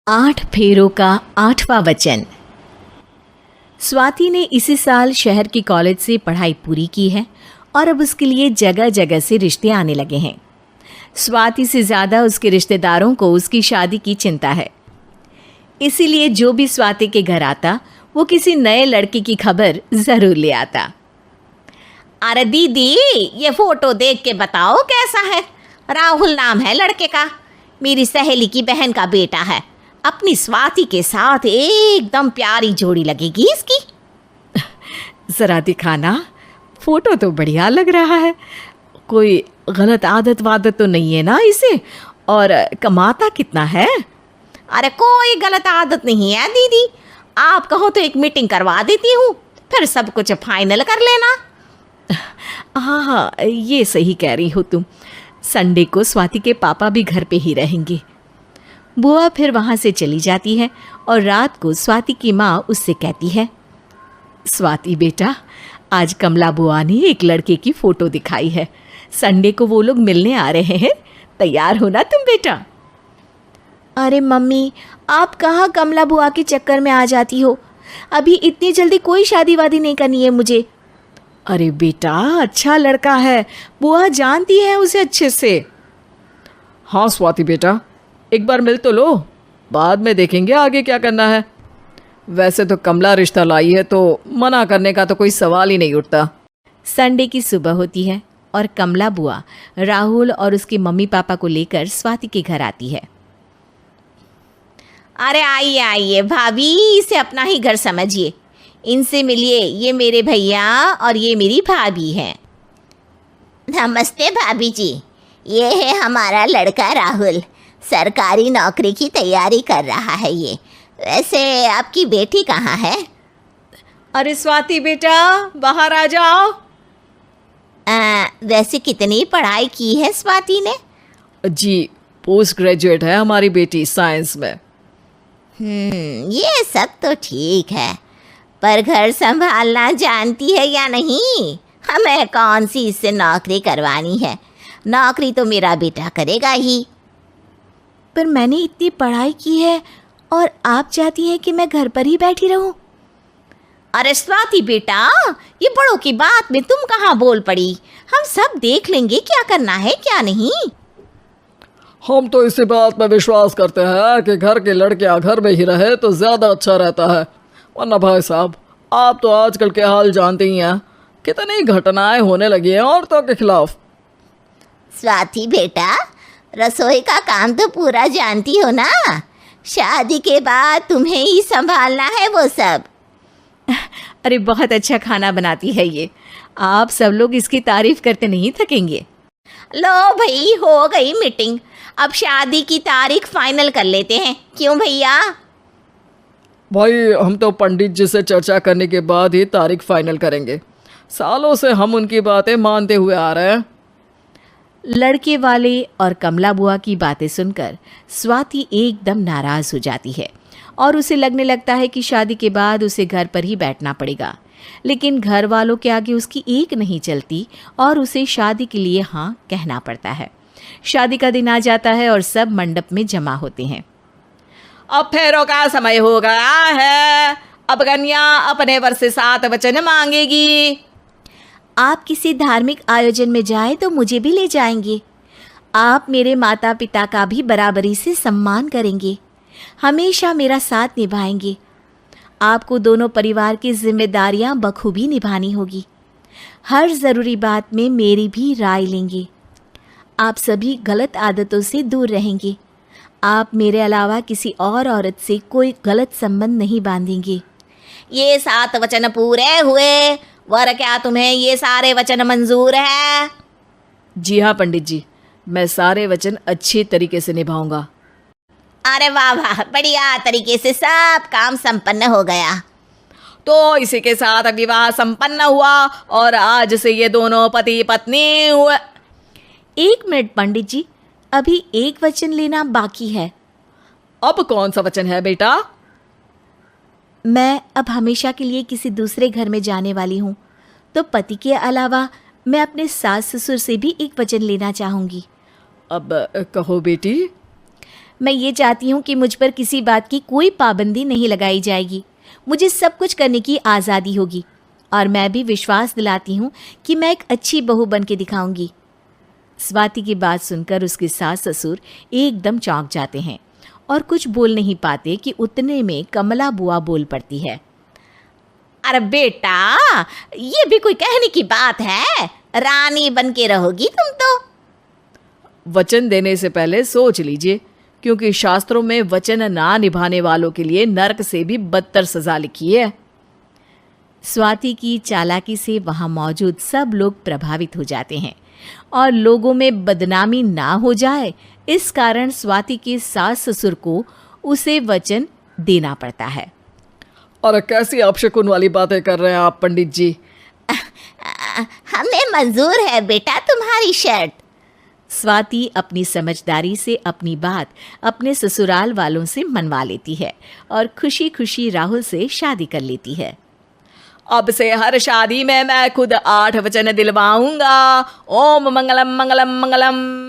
8 फेरों का 8वां वचन। स्वाति ने इसी साल शहर की कॉलेज से पढ़ाई पूरी की है और अब उसके लिए जगह जगह से रिश्ते आने लगे हैं। स्वाति से ज़्यादा उसके रिश्तेदारों को उसकी शादी की चिंता है। इसीलिए जो भी स्वाति के घर आता वो किसी नए लड़के की खबर ज़रूर ले आता। अरे दीदी, ये फोटो देख के बताओ कैसा है। राहुल नाम है लड़के का, मेरी सहेली की बहन का बेटा है। अपनी स्वाति के साथ एकदम प्यारी जोड़ी लगेगी इसकी। ज़रा दिखाना, फ़ोटो तो बढ़िया लग रहा है। कोई गलत आदत वादत तो नहीं है ना इसे? और कमाता कितना है? अरे कोई गलत आदत नहीं है दीदी, आप कहो तो एक मीटिंग करवा देती हूँ, फिर सब कुछ फाइनल कर लेना। हाँ, ये सही कह रही हो तुम। संडे को स्वाति के पापा भी घर पे ही रहेंगे। बुआ फिर वहाँ से चली जाती है और रात को स्वाति की माँ उससे कहती है, स्वाति बेटा, आज कमला बुआ ने एक लड़के की फ़ोटो दिखाई है। संडे को वो लोग मिलने आ रहे हैं, तैयार हो ना तुम बेटा। अरे मम्मी, आप कहाँ कमला बुआ के चक्कर में आ जाती हो? अभी इतनी जल्दी कोई शादी वादी नहीं करनी है मुझे। अरे बेटा, अच्छा लड़का है, बुआ जानती है उसे अच्छे से। हाँ स्वाति बेटा, एक बार मिल तो लो, बाद में देखेंगे आगे क्या करना है। वैसे तो कमला रिश्ता लाई है तो मना करने का तो कोई सवाल ही नहीं उठता। संडे की सुबह होती है और कमला बुआ राहुल और उसके मम्मी पापा को लेकर स्वाति के घर आती है। अरे आइए आइए भाभी, इसे अपना ही घर समझिए, इनसे मिलिए। ये मेरे भैया और ये मेरी भाभी हैं। नमस्ते भाभी जी, ये है हमारा लड़का राहुल, सरकारी नौकरी की तैयारी कर रहा है ये। वैसे आपकी बेटी कहाँ है? अरे स्वाति बेटा, बाहर आ जाओ। वैसे कितनी पढ़ाई की है स्वाति ने? जी, पोस्ट ग्रेजुएट है हमारी बेटी साइंस में। ये सब तो ठीक है, पर घर संभालना जानती है या नहीं? हमें कौन सी इससे नौकरी करवानी है, नौकरी तो मेरा बेटा करेगा ही। पर मैंने इतनी पढ़ाई की है और आप चाहती हैं कि मैं घर पर ही बैठी रहूं? अरे स्वाति बेटा, ये बड़ों की बात में तुम कहाँ बोल पड़ी। हम सब देख लेंगे क्या करना है क्या नहीं। हम तो इसी बात में विश्वास करते हैं कि घर के लड़कियां घर में ही रहे तो ज़्यादा अच्छा रहता है। वरना भाई साहब, आप तो आजकल के हाल जानते ही हैं, कितनी घटनाएं होने लगी हैं औरतों के खिलाफ। स्वाति बेटा, रसोई का काम तो पूरा जानती हो ना? शादी के बाद तुम्हें ही संभालना है वो सब। अरे बहुत अच्छा खाना बनाती है ये, आप सब लोग इसकी तारीफ करते नहीं थकेंगे। लो भाई, हो गई मीटिंग, अब शादी की तारीख फाइनल कर लेते हैं, क्यों भैया? भाई, हम तो पंडित जी से चर्चा करने के बाद ही तारीख फाइनल करेंगे। सालों से हम उनकी बातें मानते हुए आ रहे हैं। लड़के वाले और कमला बुआ की बातें सुनकर स्वाति एकदम नाराज़ हो जाती है और उसे लगने लगता है कि शादी के बाद उसे घर पर ही बैठना पड़ेगा। लेकिन घर वालों के आगे उसकी एक नहीं चलती और उसे शादी के लिए हाँ कहना पड़ता है। शादी का दिन आ जाता है और सब मंडप में जमा होते हैं। अब फेरों का समय हो गया है, अब कन्या अपने वर से 7 वचन मांगेगी। आप किसी धार्मिक आयोजन में जाएं तो मुझे भी ले जाएंगे। आप मेरे माता पिता का भी बराबरी से सम्मान करेंगे, हमेशा मेरा साथ निभाएंगे। आपको दोनों परिवार की जिम्मेदारियां बखूबी निभानी होगी। हर ज़रूरी बात में मेरी भी राय लेंगे। आप सभी गलत आदतों से दूर रहेंगे। आप मेरे अलावा किसी और औरत से कोई गलत संबंध नहीं बांधेंगे। ये 7 वचन पूरे हुए, वर क्या तुम्हें ये सारे वचन मंजूर है? जी हाँ पंडित जी, मैं सारे वचन अच्छे तरीके से निभाऊंगा। अरे वाह वाह, बढ़िया तरीके से सब काम संपन्न हो गया। तो इसी के साथ विवाह संपन्न हुआ और आज से ये दोनों पति पत्नी हुए। 1 मिनट पंडित जी, अभी एक वचन लेना बाकी है। अब कौन सा वचन है बेटा? मैं अब हमेशा के लिए किसी दूसरे घर में जाने वाली हूँ, तो पति के अलावा मैं अपने सास ससुर से भी एक वचन लेना चाहूँगी। अब कहो बेटी। मैं ये चाहती हूँ कि मुझ पर किसी बात की कोई पाबंदी नहीं लगाई जाएगी। मुझे सब कुछ करने की आज़ादी होगी और मैं भी विश्वास दिलाती हूँ कि मैं एक अच्छी बहू बन के दिखाऊंगी। स्वाति की बात सुनकर उसके सास ससुर एकदम चौंक जाते हैं और कुछ बोल नहीं पाते कि उतने में कमला बुआ बोल पड़ती है। अरे बेटा, ये भी कोई कहने की बात है? रानी बन के रहोगी तुम तो। वचन देने से पहले सोच लीजिए, क्योंकि शास्त्रों में वचन ना निभाने वालों के लिए नरक से भी बदतर सजा लिखी है। स्वाति की चालाकी से वहाँ मौजूद सब लोग प्रभावित हो जाते हैं और लोगों में बदनामी ना हो जाए, इस कारण स्वाति के सास ससुर को उसे वचन देना पड़ता है। और कैसी अपशकुन वाली बातें कर रहे हैं आप पंडित जी? हमें मंजूर है बेटा तुम्हारी शर्त। स्वाति अपनी समझदारी से अपनी बात अपने ससुराल वालों से मनवा लेती है और खुशी खुशी राहुल से शादी कर लेती है। अब से हर शादी में मैं खुद 8 वचन दिलवाऊंगा। ओम मंगलम मंगलम मंगलम।